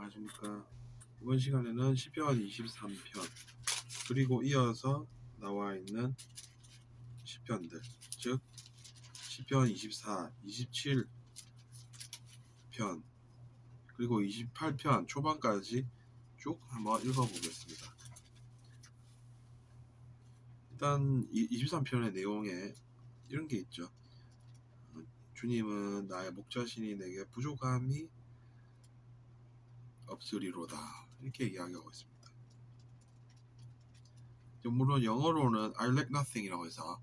안녕하십니까. 이번 시간에는 시편 23편 그리고 이어서 나와 있는 시편들, 즉 시편 24, 27편 그리고 28편 초반까지 쭉 한번 읽어보겠습니다. 일단 23편의 내용에 이런 게 있죠. 주님은 나의 목자시니 내게 부족함이 없으리로다, 이렇게 이야기하고 있습니다. 물론 영어로는 I lack nothing이라고 해서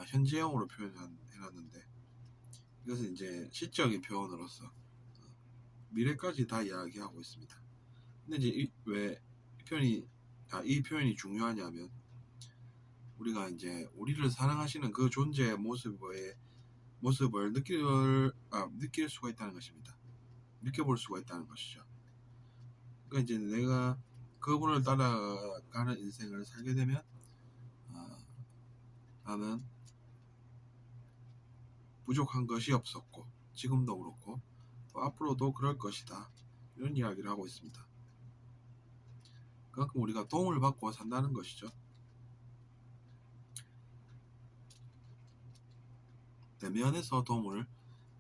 현재형으로 표현해놨는데, 이것은 이제 시적인 표현으로서 미래까지 다 이야기하고 있습니다. 근데 이제 왜 이 표현이 중요하냐면, 우리가 이제 우리를 사랑하시는 그 존재의 모습을 느낄 수가 있다는 것입니다. 느껴볼 수가 있다는 것이죠. 그러니까 이제 내가 그분을 따라가는 인생을 살게 되면 나는 부족한 것이 없었고, 지금도 그렇고 또 앞으로도 그럴 것이다, 이런 이야기를 하고 있습니다. 그만큼 우리가 도움을 받고 산다는 것이죠. 내면에서 도움을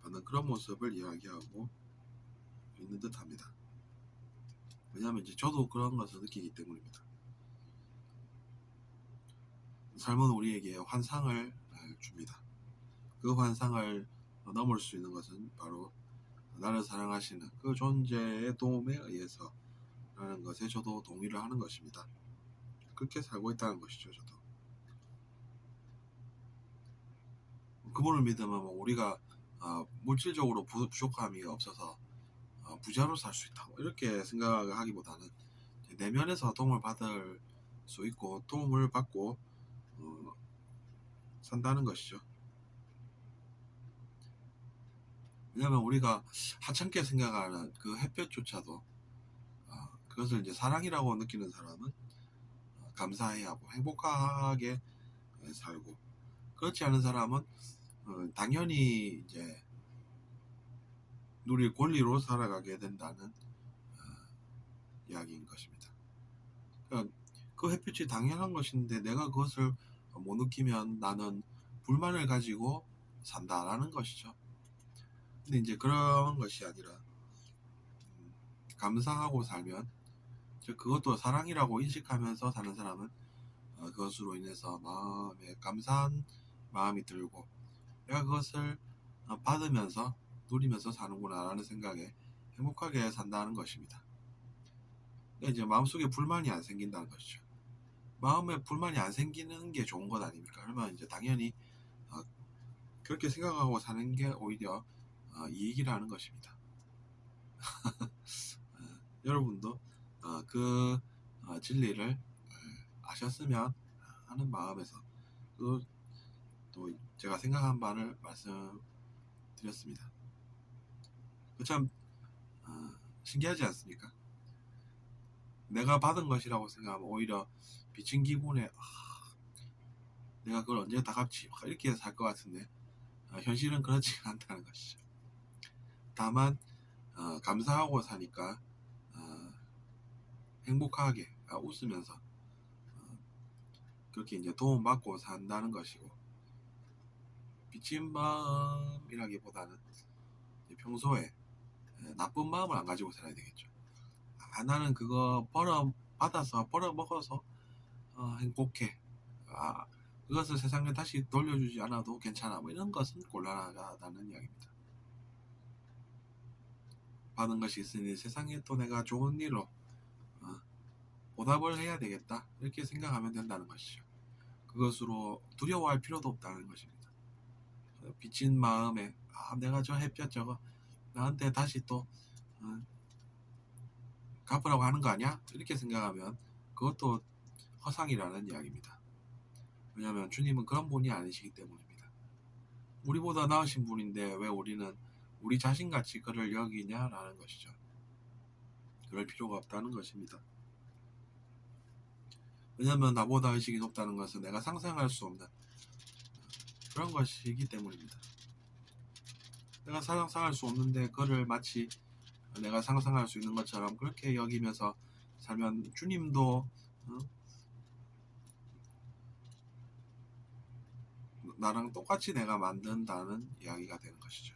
받는 그런 모습을 이야기하고 있는 듯 합니다. 왜냐하면 이제 저도 그런 것을 느끼기 때문입니다. 삶은 우리에게 환상을 줍니다. 그 환상을 넘을 수 있는 것은 바로 나를 사랑하시는 그 존재의 도움에 의해서 라는 것에 저도 동의를 하는 것입니다. 그렇게 살고 있다는 것이죠. 저도 그분을 믿으면 우리가 물질적으로 부족함이 없어서 부자로 살 수 있다, 이렇게 생각하기보다는 내면에서 도움을 받을 수 있고 도움을 받고 산다는 것이죠. 왜냐하면 우리가 하찮게 생각하는 그 햇볕조차도 그것을 이제 사랑이라고 느끼는 사람은 감사해야 하고 행복하게 살고, 그렇지 않은 사람은 당연히 이제 누릴 권리로 살아가게 된다는 이야기인 것입니다. 그러니까 그 햇빛이 당연한 것인데 내가 그것을 못 느끼면 나는 불만을 가지고 산다라는 것이죠. 근데 이제 그런 것이 아니라 감사하고 살면, 그것도 사랑이라고 인식하면서 사는 사람은 그것으로 인해서 마음에 감사한 마음이 들고, 내가 그것을 받으면서 누리면서 사는구나 라는 생각에 행복하게 산다는 것입니다. 이제 마음속에 불만이 안 생긴다는 것이죠. 마음에 불만이 안 생기는 게 좋은 것 아닙니까? 그러면 이제 당연히 그렇게 생각하고 사는 게 오히려 이익이라는 것입니다. 여러분도 그 진리를 아셨으면 하는 마음에서 또 제가 생각한 바를 말씀드렸습니다. 참 신기하지 않습니까? 내가 받은 것이라고 생각하면 오히려 비친 기분에 내가 그걸 언제 다 갚지, 이렇게 살 것 같은데 현실은 그렇지 않다는 것이죠. 다만 감사하고 사니까 행복하게 웃으면서 그렇게 이제 도움받고 산다는 것이고, 비친 마음이라기보다는 평소에 나쁜 마음을 안 가지고 살아야 되겠죠. 나는 그거 받아서 벌어먹어서 행복해, 그것을 세상에 다시 돌려주지 않아도 괜찮아, 이런 것은 곤란하다는 이야기입니다. 받은 것이 있으니 세상에 또 내가 좋은 일로 보답을 해야 되겠다, 이렇게 생각하면 된다는 것이죠. 그것으로 두려워할 필요도 없다는 것입니다. 비친 마음에 내가 저 햇볕 저거 나한테 다시 또 갚으라고 하는 거 아니야? 이렇게 생각하면 그것도 허상이라는 이야기입니다. 왜냐하면 주님은 그런 분이 아니시기 때문입니다. 우리보다 나으신 분인데 왜 우리는 우리 자신같이 그를 여기냐라는 것이죠. 그럴 필요가 없다는 것입니다. 왜냐하면 나보다 의식이 높다는 것은 내가 상상할 수 없는 그런 것이기 때문입니다. 내가 상상할 수 없는데 그를 마치 내가 상상할 수 있는 것처럼 그렇게 여기면서 살면 주님도 나랑 똑같이 내가 만든다는 이야기가 되는 것이죠.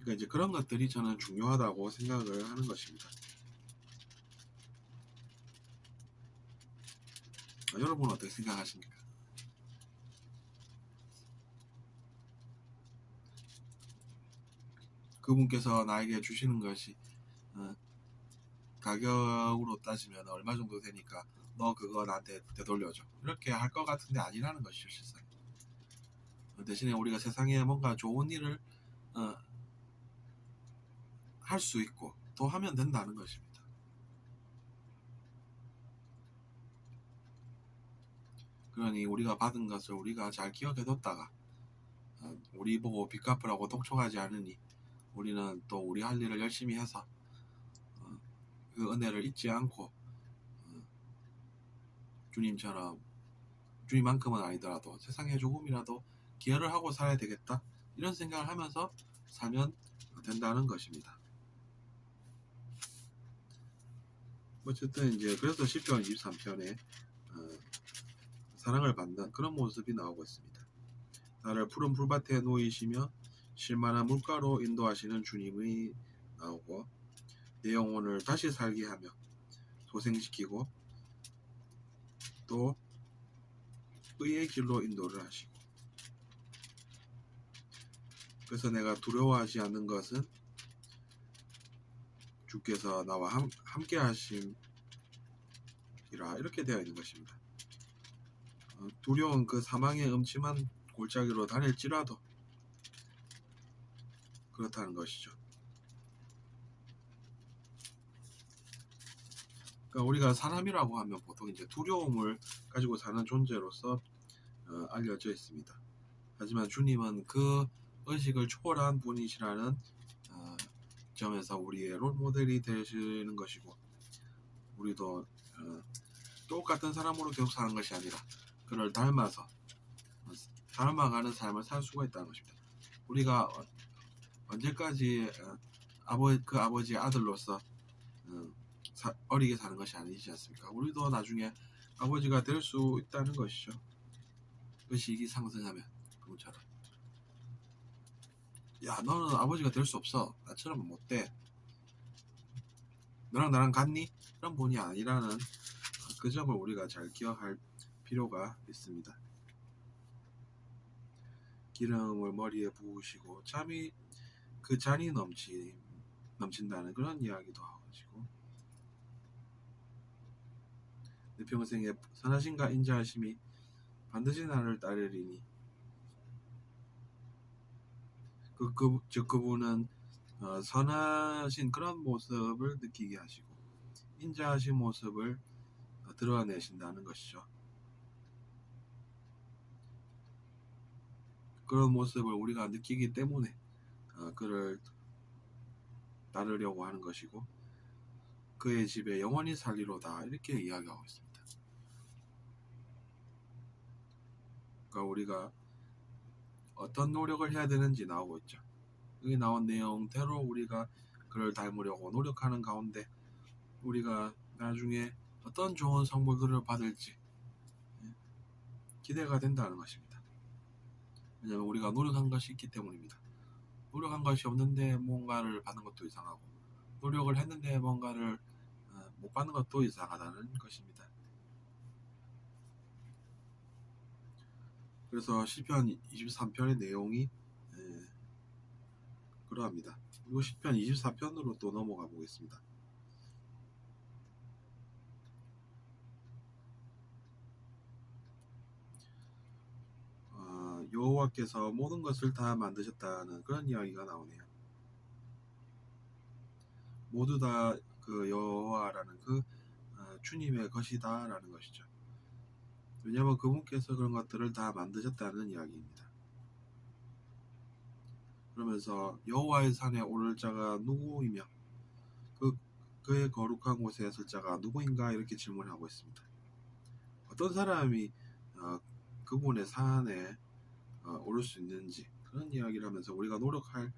그러니까 이제 그런 것들이 저는 중요하다고 생각을 하는 것입니다. 여러분은 어떻게 생각하십니까? 그분께서 나에게 주시는 것이 가격으로 따지면 얼마 정도 되니까 너 그거 나한테 되돌려줘, 이렇게 할 것 같은데 아니라는 것이죠, 실상. 대신에 우리가 세상에 뭔가 좋은 일을 할 수 있고 또 하면 된다는 것입니다. 그러니 우리가 받은 것을 우리가 잘 기억해뒀다가 우리 보고 빚 갚으라고 독촉하지 않으니 우리는 또 우리 할 일을 열심히 해서 그 은혜를 잊지 않고 주님처럼, 주님만큼은 아니더라도 세상에 조금이라도 기여를 하고 살아야 되겠다, 이런 생각을 하면서 살면 된다는 것입니다. 어쨌든 이제 그래서 시편 23편에 사랑을 받는 그런 모습이 나오고 있습니다. 나를 푸른 풀밭에 놓이시며 쉴만한 물가로 인도하시는 주님이 나오고, 내 영혼을 다시 살게 하며 소생시키고 또 의의 길로 인도를 하시고, 그래서 내가 두려워하지 않는 것은 주께서 나와 함께 하심이라, 이렇게 되어 있는 것입니다. 두려운 그 사망의 음침한 골짜기로 다닐지라도 그렇다는 것이죠. 그러니까 우리가 사람이라고 하면 보통 이제 두려움을 가지고 사는 존재로서 알려져 있습니다. 하지만 주님은 그 의식을 초월한 분이시라는 점에서 우리의 롤 모델이 되시는 것이고, 우리도 똑같은 사람으로 계속 사는 것이 아니라 그를 닮아서 닮아가는 삶을 살 수가 있다는 것입니다. 우리가 언제까지 그 아버지의 아들로서 어리게 사는 것이 아니지 않습니까? 우리도 나중에 아버지가 될 수 있다는 것이죠. 그 시기 상승하면 그분처럼, 야 너는 아버지가 될 수 없어, 나처럼 못돼, 너랑 나랑 같니? 그런 분이 아니라는 그 점을 우리가 잘 기억할 필요가 있습니다. 기름을 머리에 부으시고 그 잔이 넘친다는 그런 이야기도 하시고, 내 평생에 선하신가 인자하심이 반드시 나를 따르리니, 즉 그분은 선하신 그런 모습을 느끼게 하시고 인자하신 모습을 드러내신다는 것이죠. 그런 모습을 우리가 느끼기 때문에 그를 따르려고 하는 것이고, 그의 집에 영원히 살리로다, 이렇게 이야기하고 있습니다. 그러니까 우리가 어떤 노력을 해야 되는지 나오고 있죠. 여기 나온 내용대로 우리가 그를 닮으려고 노력하는 가운데 우리가 나중에 어떤 좋은 성물들을 받을지 기대가 된다는 것입니다. 왜냐하면 우리가 노력한 것이 있기 때문입니다. 노력한 것이 없는데 뭔가를 받는 것도 이상하고, 노력을 했는데 뭔가를 못 받는 것도 이상하다는 것입니다. 그래서 시편 23편의 내용이 그러합니다. 그리고 시편 24편으로 또 넘어가 보겠습니다. 여호와께서 모든 것을 다 만드셨다는 그런 이야기가 나오네요. 모두 다 그 여호와라는 그 주님의 것이다라는 것이죠. 왜냐하면 그분께서 그런 것들을 다 만드셨다는 이야기입니다. 그러면서 여호와의 산에 오를 자가 누구이며 그의 거룩한 곳에 설 자가 누구인가, 이렇게 질문하고 있습니다. 어떤 사람이 그분의 산에 오를 수 있는지, 그런 이야기를 하면서 우리가 노력할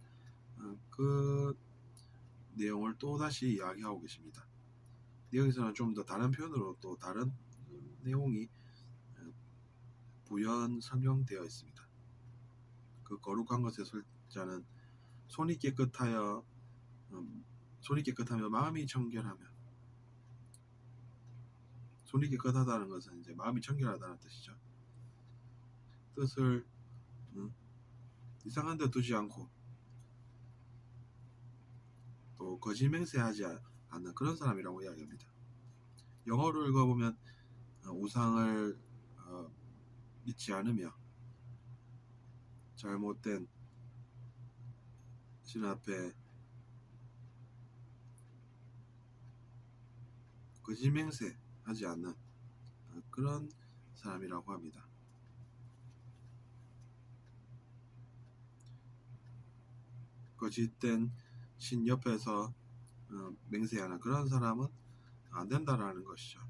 그 내용을 또 다시 이야기하고 계십니다. 여기서는 좀 더 다른 표현으로 또 다른 내용이 부연 설명되어 있습니다. 그 거룩한 것의 술자는 손이 깨끗하여 손이 깨끗하며 마음이 청결하며, 손이 깨끗하다는 것은 이제 마음이 청결하다는 뜻이죠. 뜻을 이상한 데 두지 않고 또 거짓 맹세하지 않는 그런 사람이라고 이야기합니다. 영어로 읽어보면 우상을 믿지 않으며 잘못된 신 앞에 거짓 맹세하지 않는 그런 사람이라고 합니다. 거짓된 신 옆에서 맹세하는 그런 사람은 안 된다라는 것이죠.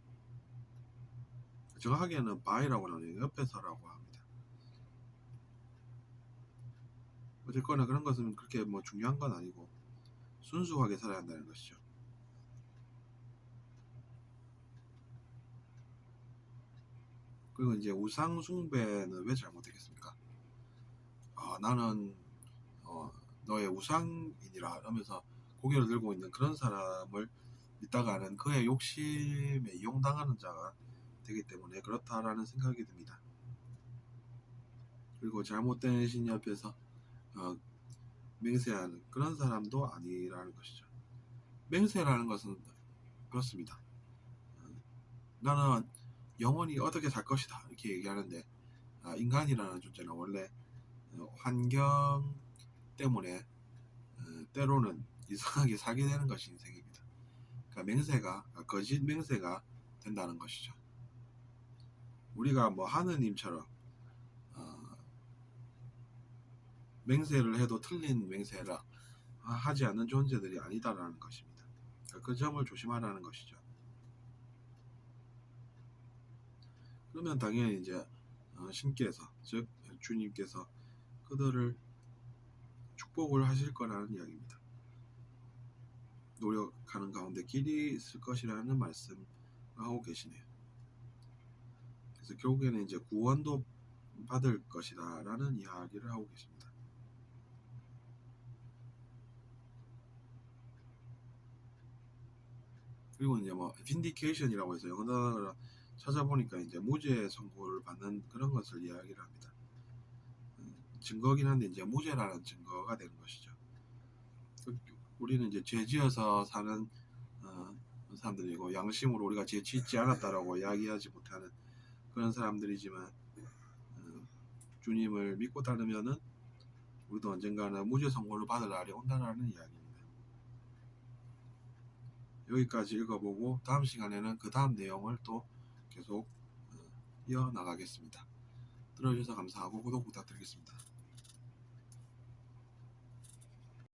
정확하게는 바이라고 나와요. 옆에서라고 합니다. 어쨌거나 그런 것은 그렇게 뭐 중요한 건 아니고 순수하게 살아야 한다는 것이죠. 그리고 이제 우상 숭배는 왜 잘못되겠습니까? 나는 너의 우상이니라 하면서 고개를 들고 있는 그런 사람을 믿다가는 그의 욕심에 이용당하는 자가 되기 때문에 그렇다라는 생각이 듭니다. 그리고 잘못된 신 옆에서 맹세하는 그런 사람도 아니라는 것이죠. 맹세라는 것은 그렇습니다. 나는 영원히 어떻게 살 것이다 이렇게 얘기하는데 인간이라는 존재는 원래 환경 때문에 때로는 이상하게 살게 되는 것이 인생입니다. 그러니까 맹세가 거짓 맹세가 된다는 것이죠. 우리가 뭐 하느님처럼 맹세를 해도 틀린 맹세라 하지 않는 존재들이 아니다라는 것입니다. 그 점을 조심하라는 것이죠. 그러면 당연히 이제 신께서, 즉 주님께서 그들을 축복을 하실 거라는 이야기입니다. 노력하는 가운데 길이 있을 것이라는 말씀을 하고 계시네요. 그래서 결국에는 이제 구원도 받을 것이다라는 이야기를 하고 계십니다. 그리고 이제 뭐 vindication이라고 해서 영어 단어를 찾아보니까 이제 무죄 선고를 받는 그런 것을 이야기를 합니다. 증거긴 한데 이제 무죄라는 증거가 되는 것이죠. 우리는 이제 죄지어서 사는 사람들이고 양심으로 우리가 죄 짓지 않았다라고 이야기하지 못하는 그런 사람들이지만 주님을 믿고 따르면은 우리도 언젠가는 무죄 선고를 받을 날이 온다라는 이야기입니다. 여기까지 읽어보고 다음 시간에는 그 다음 내용을 또 계속 이어나가겠습니다. 들어주셔서 감사하고 구독 부탁드리겠습니다.